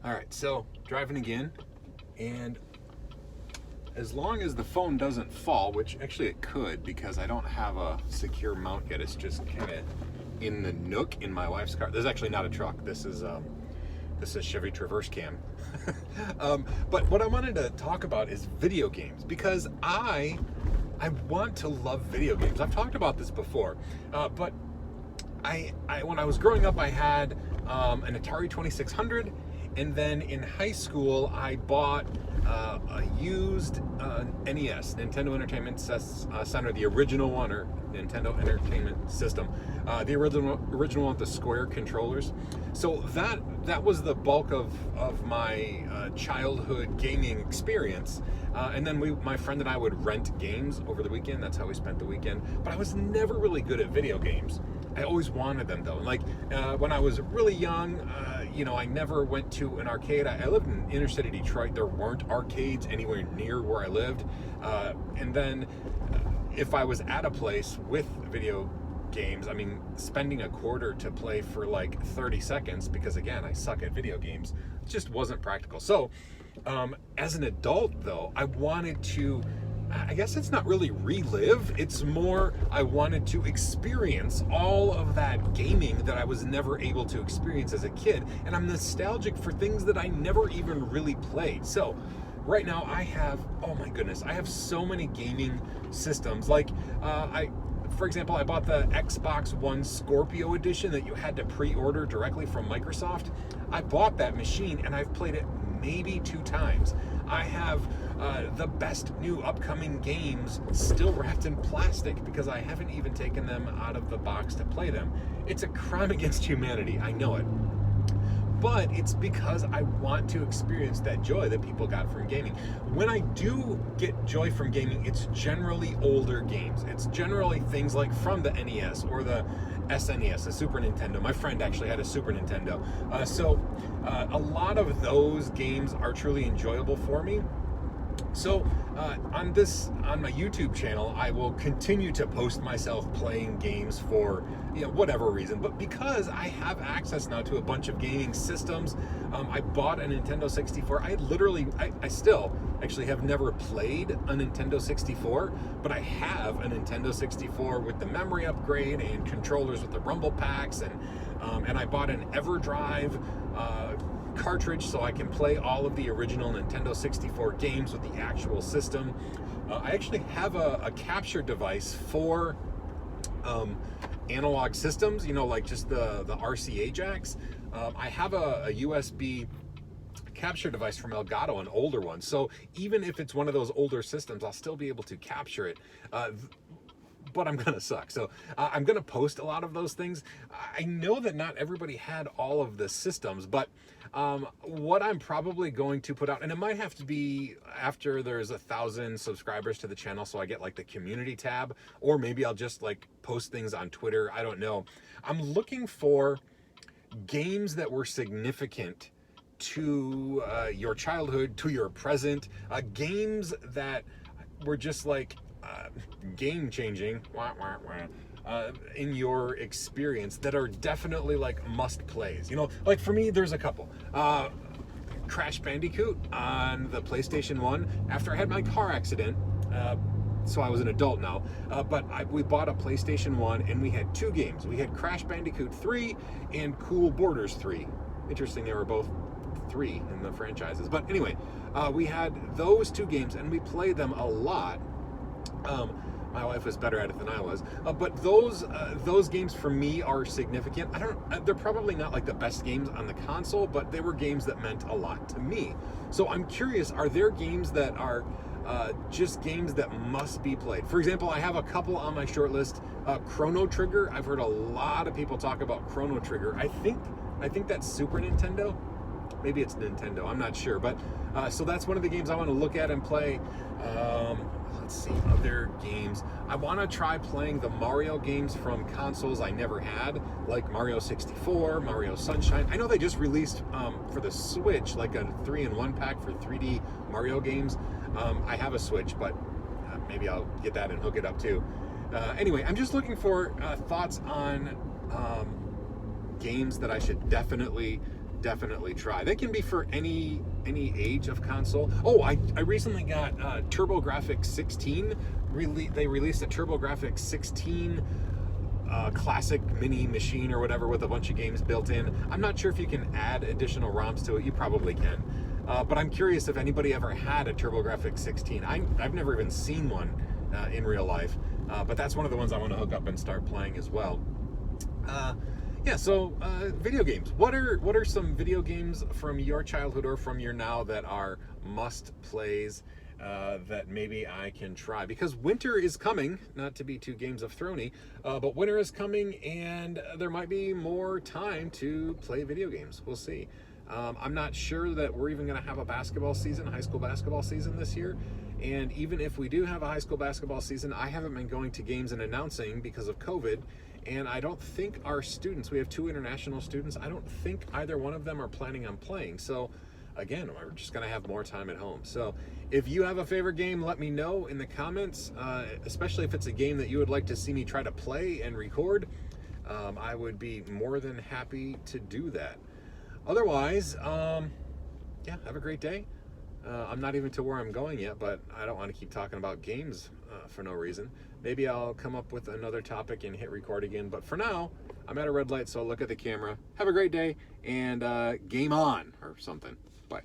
All right, so driving again, and as long as the phone doesn't fall, which actually it could because I don't have a secure mount yet, it's just kind of in the nook in my wife's car. This is actually not a truck. This is Chevy Traverse Cam. But what I wanted to talk about is video games because I want to love video games. I've talked about this before, but I when I was growing up, I had an Atari 2600. And then in high school, I bought a used NES, Nintendo Entertainment Center, the original one, or Nintendo Entertainment System, the original one with the square controllers. So that was the bulk of my childhood gaming experience. And then my friend and I would rent games over the weekend. That's how we spent the weekend. But I was never really good at video games. I always wanted them though. Like when I was really young, I never went to an arcade. I lived in inner city Detroit. There weren't arcades anywhere near where I lived. And then if I was at a place with video games, I mean, spending a quarter to play for like 30 seconds, because again, I suck at video games, just wasn't practical. So as an adult though, I wanted to, I guess it's not really relive, it's more I wanted to experience all of that gaming that I was never able to experience as a kid, and I'm nostalgic for things that I never even really played. So right now I have, oh my goodness, I have so many gaming systems. Like for example, I bought the Xbox One Scorpio edition that you had to pre-order directly from Microsoft. I bought that machine and I've played it maybe 2 times. I have the best new upcoming games still wrapped in plastic because I haven't even taken them out of the box to play them. It's a crime against humanity, I know it. But it's because I want to experience that joy that people got from gaming. When I do get joy from gaming, it's generally older games. It's generally things like from the NES or the SNES, the Super Nintendo. My friend actually had a Super Nintendo. So a lot of those games are truly enjoyable for me. So on my YouTube channel, I will continue to post myself playing games for whatever reason. But because I have access now to a bunch of gaming systems, I bought a Nintendo 64. I still actually have never played a Nintendo 64, but I have a Nintendo 64 with the memory upgrade and controllers with the rumble packs, and I bought an EverDrive cartridge so I can play all of the original Nintendo 64 games with the actual system. I actually have a capture device for analog systems, like just the RCA jacks. I have a USB capture device from Elgato, an older one. So even if it's one of those older systems, I'll still be able to capture it. But I'm gonna suck. So I'm gonna post a lot of those things. I know that not everybody had all of the systems, but what I'm probably going to put out, and it might have to be after there's 1,000 subscribers to the channel, so I get like the community tab, or maybe I'll just like post things on Twitter. I don't know. I'm looking for games that were significant to your childhood, to your present, games that were just like game changing in your experience, that are definitely like must plays. Like for me, there's a couple. Crash Bandicoot on the PlayStation 1 after I had my car accident. So I was an adult now, but we bought a PlayStation 1 and we had 2 games. We had Crash Bandicoot 3 and Cool Borders 3. Interesting, they were both 3 in the franchises. But anyway, we had those 2 games and we played them a lot. My wife was better at it than I was, but those games for me are significant. They're probably not like the best games on the console, but they were games that meant a lot to me. So I'm curious, are there games that are just games that must be played? For example, I have a couple on my short list. Chrono Trigger. I've heard a lot of people talk about Chrono Trigger. I think that's Super Nintendo. Maybe it's Nintendo, I'm not sure. But so that's one of the games I want to look at and play. Let's see, other games. I want to try playing the Mario games from consoles I never had, like Mario 64, Mario Sunshine. I know they just released for the Switch like a 3-in-1 pack for 3D Mario games. I have a Switch, but maybe I'll get that and hook it up too. Anyway, I'm just looking for thoughts on games that I should definitely definitely try. They can be for any age of console. Oh, I recently got TurboGrafx 16. They released a TurboGrafx 16 classic mini machine or whatever with a bunch of games built in. I'm not sure if you can add additional ROMs to it. You probably can. But I'm curious if anybody ever had a TurboGrafx 16. I've never even seen one in real life. But that's one of the ones I want to hook up and start playing as well. Yeah, so video games. What are some video games from your childhood or from your now that are must plays that maybe I can try? Because winter is coming, not to be too Games of Thrones-y, but winter is coming and there might be more time to play video games. We'll see. I'm not sure that we're even going to have a basketball season, high school basketball season this year. And even if we do have a high school basketball season, I haven't been going to games and announcing because of COVID. And I don't think our students, we have 2 international students, I don't think either one of them are planning on playing. So again, we're just going to have more time at home. So if you have a favorite game, let me know in the comments, especially if it's a game that you would like to see me try to play and record. I would be more than happy to do that. Otherwise, yeah, have a great day. I'm not even to where I'm going yet, but I don't want to keep talking about games for no reason. Maybe I'll come up with another topic and hit record again. But for now, I'm at a red light, so I'll look at the camera. Have a great day, and game on, or something. Bye.